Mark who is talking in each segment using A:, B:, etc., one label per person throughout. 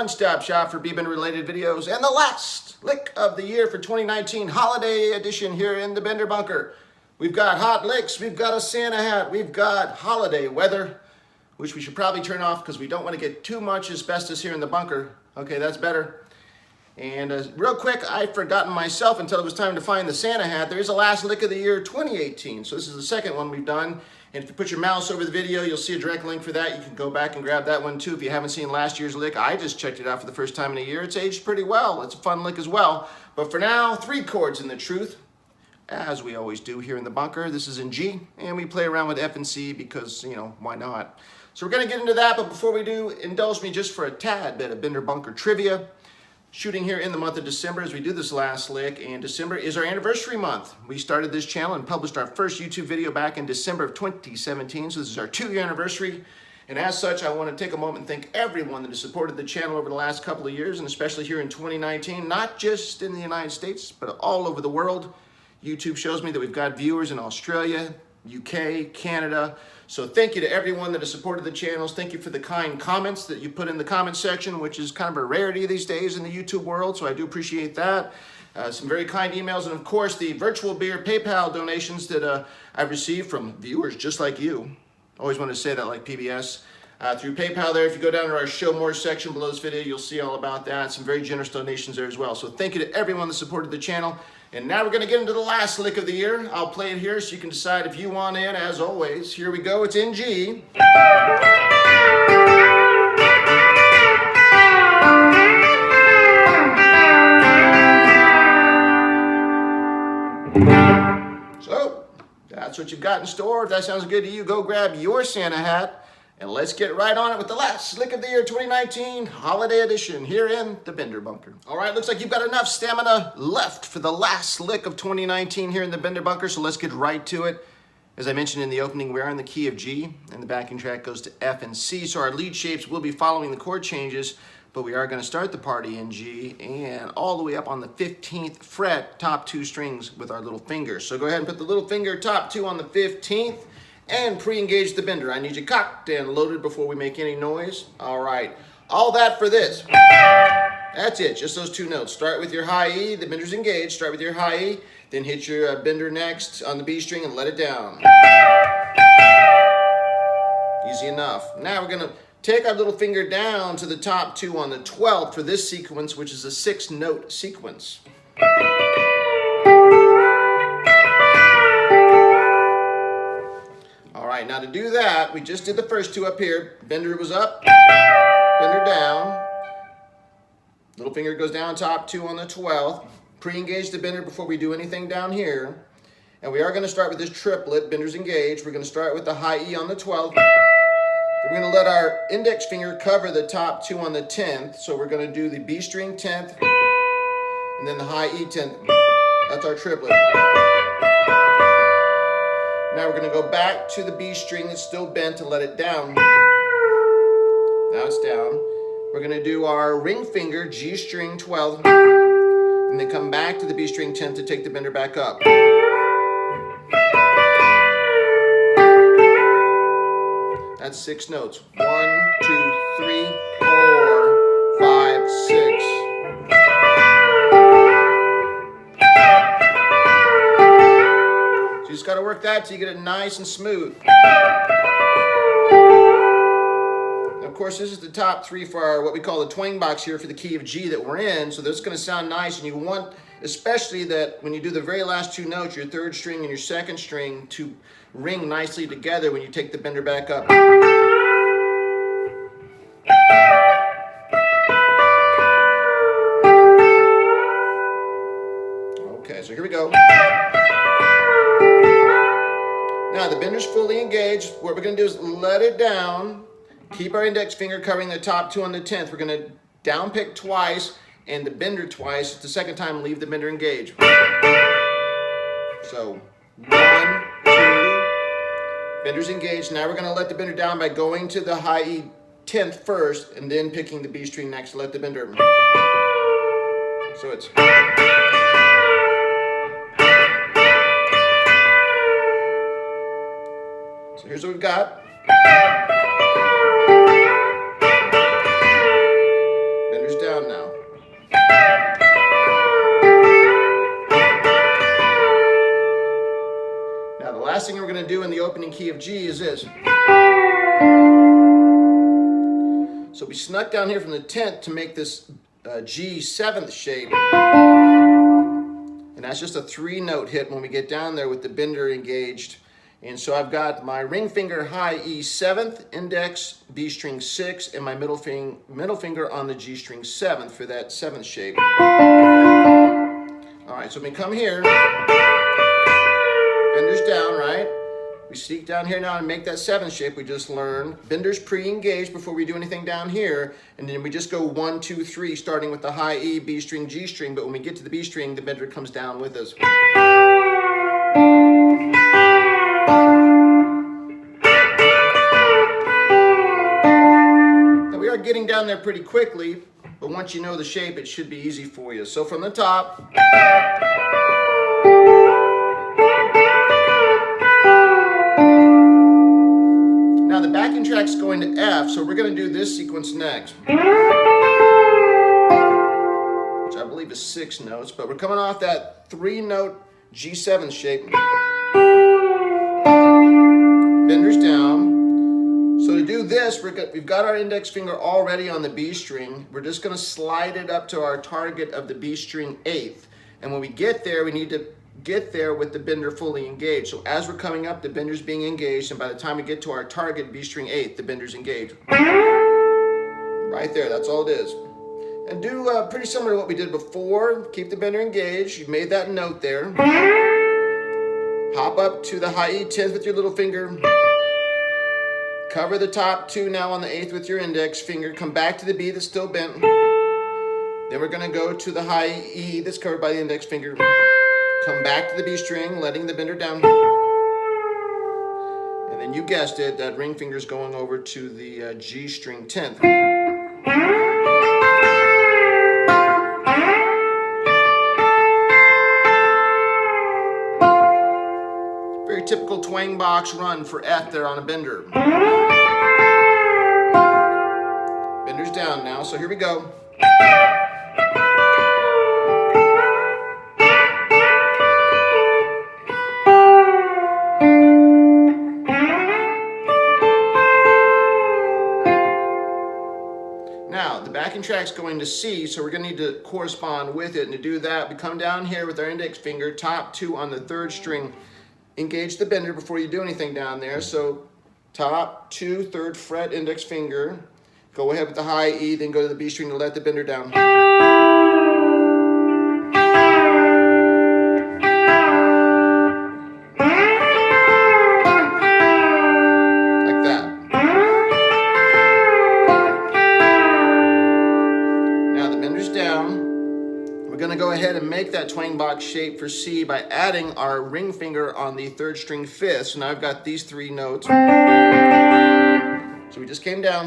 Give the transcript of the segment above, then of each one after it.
A: one-stop shop for B-Bender related videos, and the last lick of the year for 2019 holiday edition here in the Bender Bunker. We've got hot licks, we've got a Santa hat, we've got holiday weather, which we should probably turn off because we don't want to get too much asbestos here in the bunker. Okay, that's better. And real quick, I'd forgotten myself until it was time to find the Santa hat. There is a last lick of the year 2018, so this is the second one we've done. And if you put your mouse over the video, you'll see a direct link for that. You can go back and grab that one too if you haven't seen last year's lick. I just checked it out for the first time in a year. It's aged pretty well. It's a fun lick as well. But for now, 3 chords in the truth, as we always do here in the bunker. This is in G, and we play around with F and C because, you know, why not? So we're going to get into that, but before we do, indulge me just for a tad bit of Bender Bunker trivia. Shooting here in the month of December as we do this last lick, and December is our anniversary month. We started this channel and published our first YouTube video back in December of 2017, so this is our 2-year anniversary. And as such, I want to take a moment and thank everyone that has supported the channel over the last couple of years, and especially here in 2019, not just in the United States, but all over the world. YouTube shows me that we've got viewers in Australia, UK, Canada. So thank you to everyone that has supported the channels. Thank you for the kind comments that you put in the comment section, which is kind of a rarity these days in the YouTube world, so I do appreciate that. Some very kind emails, and of course the virtual beer PayPal donations that I've received from viewers just like you. Always want to say that like PBS. Through PayPal there, if you go down to our Show More section below this video, you'll see all about that. Some very generous donations there as well. So thank you to everyone that supported the channel. And now we're going to get into the last lick of the year. I'll play it here so you can decide if you want in, as always. Here we go. It's in G. So, that's what you've got in store. If that sounds good to you, go grab your Santa hat. And let's get right on it with the last lick of the year 2019 holiday edition here in the Bender Bunker. All right, looks like you've got enough stamina left for the last lick of 2019 here in the Bender Bunker, so let's get right to it. As I mentioned in the opening, we are in the key of G, and the backing track goes to F and C, so our lead shapes will be following the chord changes, but we are going to start the party in G and all the way up on the 15th fret, top 2 strings with our little finger. So go ahead and put the little finger top 2 on the 15th. And pre-engage the bender. I need you cocked and loaded before we make any noise. All right, all that for this. That's it, just those 2 notes. Start with your high E, the bender's engaged. Start with your high E, then hit your bender next on the B string and let it down. Easy enough. Now we're gonna take our little finger down to the top 2 on the 12th for this sequence, which is a 6-note sequence. Alright, now to do that, we just did the first 2 up here. Bender was up, bender down. Little finger goes down, top 2 on the 12th. Pre-engage the bender before we do anything down here. And we are going to start with this triplet, bender's engaged. We're going to start with the high E on the 12th. Then we're going to let our index finger cover the top 2 on the 10th. So we're going to do the B string 10th, and then the high E 10th. That's our triplet. Now we're going to go back to the B string that's still bent and let it down. Now it's down. We're going to do our ring finger, G string 12th, and then come back to the B string 10th to take the bender back up. That's 6 notes. 1, 2, 3, 4, 5, 6. You just got to work that till you get it nice and smooth. And of course, this is the top 3 for our, what we call the twang box here for the key of G that we're in. So this is going to sound nice, and you want, especially that when you do the very last 2 notes, your 3rd string and your 2nd string to ring nicely together when you take the bender back up. Okay, so here we go. Now the bender's fully engaged. What we're going to do is let it down. Keep our index finger covering the top 2 on the 10th. We're going to down pick twice and the bender twice. The second time, leave the bender engaged. So 1, 2, bender's engaged. Now we're going to let the bender down by going to the high E 10th first and then picking the B string next to let the bender. So it's. So here's what we've got. last thing we're going to do in the opening key of G is this. So we snuck down here from the 10th to make this G 7th shape. And that's just a 3-note hit when we get down there with the bender engaged. And so I've got my ring finger high E 7th, index B string 6, and my middle finger on the G string 7th for that 7th shape. All right, so when we come here, bender's down, right? We sneak down here now and make that 7th shape we just learned. Bender's pre-engaged before we do anything down here, and then we just go 1, 2, 3, starting with the high E, B string, G string, but when we get to the B string, the bender comes down with us. Now we are getting down there pretty quickly, but once you know the shape, it should be easy for you. So from the top, now the backing track's going to F, so we're going to do this sequence next, which I believe is 6 notes, but we're coming off that 3-note G7 shape. Bender's down. So to do this, we've got our index finger already on the B string. We're just going to slide it up to our target of the B string 8th. And when we get there, we need to get there with the bender fully engaged. So as we're coming up, the bender's being engaged, and by the time we get to our target B string 8th, the bender's engaged. Right there, that's all it is. And do pretty similar to what we did before. Keep the bender engaged. You've made that note there. Hop up to the high E 10th with your little finger. Cover the top 2 now on the 8th with your index finger. Come back to the B that's still bent. Then we're going to go to the high E that's covered by the index finger. Come back to the B string, letting the bender down. And then you guessed it, that ring finger's going over to the G string 10th. Very typical twang box run for F there on a bender. Bender's down now, so here we go. Now, the backing track's going to C, so we're going to need to correspond with it. And to do that, we come down here with our index finger, top 2 on the 3rd string. Engage the bender before you do anything down there. So top 2, 3rd fret, index finger. Go ahead with the high E, then go to the B string to let the bender down. Like that. Now the bender's down. We're going to go ahead and make that twang box shape for C by adding our ring finger on the 3rd string 5th. So now I've got these 3 notes. So we just came down,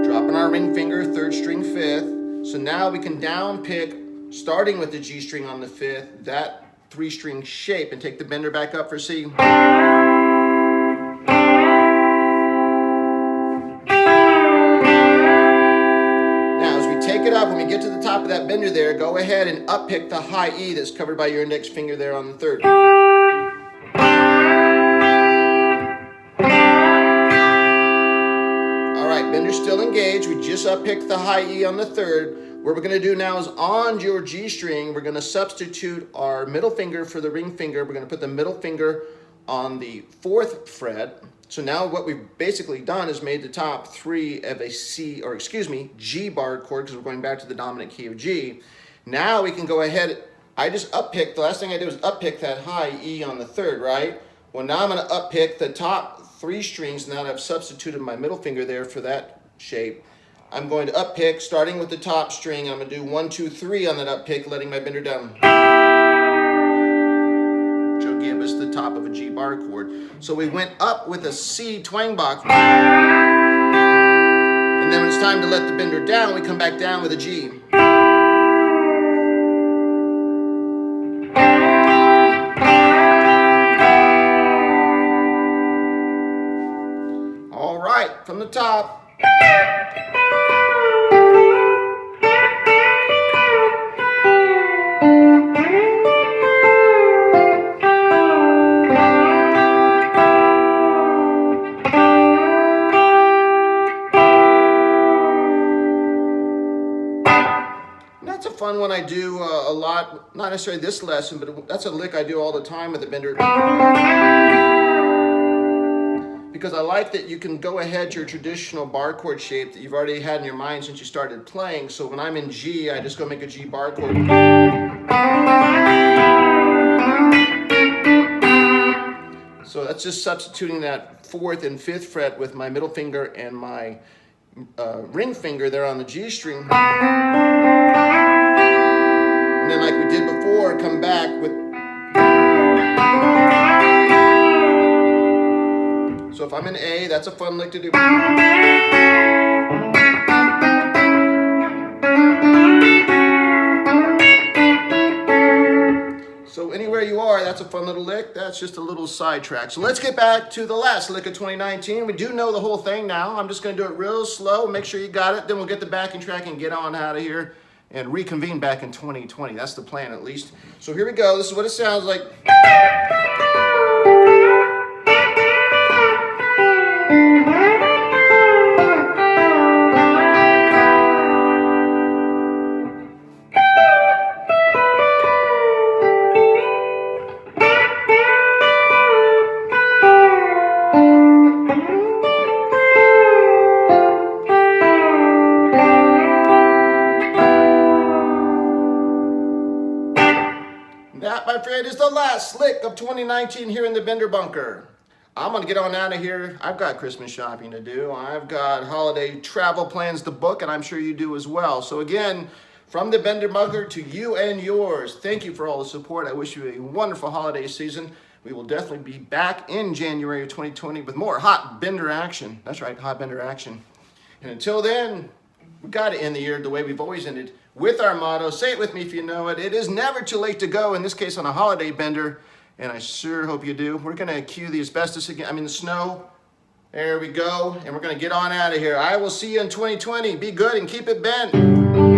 A: dropping our ring finger, 3rd string 5th. So now we can down pick, starting with the G string on the 5th, that 3-string shape, and take the bender back up for C. When we get to the top of that bender there, go ahead and up pick the high E that's covered by your index finger there on the 3rd. All right, bender's still engaged. We just up picked the high E on the 3rd. What we're going to do now is on your G string, we're going to substitute our middle finger for the ring finger. We're going to put the middle finger on the 4th fret. So now what we've basically done is made the top 3 of a G barred chord, because we're going back to the dominant key of G. Now we can go ahead, I just up-picked, the last thing I did was up-pick that high E on the 3rd, right? Well, now I'm going to up-pick the top 3 strings, now that I've substituted my middle finger there for that shape. I'm going to up-pick, starting with the top string. I'm going to do 1, 2, 3 on that up-pick, letting my bender down. Give us the top of a G bar chord. So we went up with a C twang box, and then when it's time to let the bender down, we come back down with a G. All right, from the top. fun when I do a lot, not necessarily this lesson, but that's a lick I do all the time with the bender. Because I like that you can go ahead to your traditional bar chord shape that you've already had in your mind since you started playing. So when I'm in G, I just go make a G bar chord. So that's just substituting that 4th and 5th fret with my middle finger and my ring finger there on the G string. And then like we did before, come back with... So if I'm in A, that's a fun lick to do. So anywhere you are, that's a fun little lick. That's just a little sidetrack. So let's get back to the last lick of 2019. We do know the whole thing now. I'm just going to do it real slow. Make sure you got it. Then we'll get the backing track and get on out of here and reconvene back in 2020. That's the plan, at least. So here we go. This is what it sounds like. That, my friend, is the last lick of 2019 here in the Bender Bunker. I'm going to get on out of here. I've got Christmas shopping to do. I've got holiday travel plans to book, and I'm sure you do as well. So again, from the Bender Bunker to you and yours, thank you for all the support. I wish you a wonderful holiday season. We will definitely be back in January of 2020 with more hot Bender action. That's right, hot Bender action. And until then, we've got to end the year the way we've always ended, with our motto. Say it with me if you know it. It is never too late to go, in this case on a holiday bender, and I sure hope you do. We're going to cue the asbestos again, the snow. There we go, and we're going to get on out of here. I will see you in 2020. Be good and keep it bent.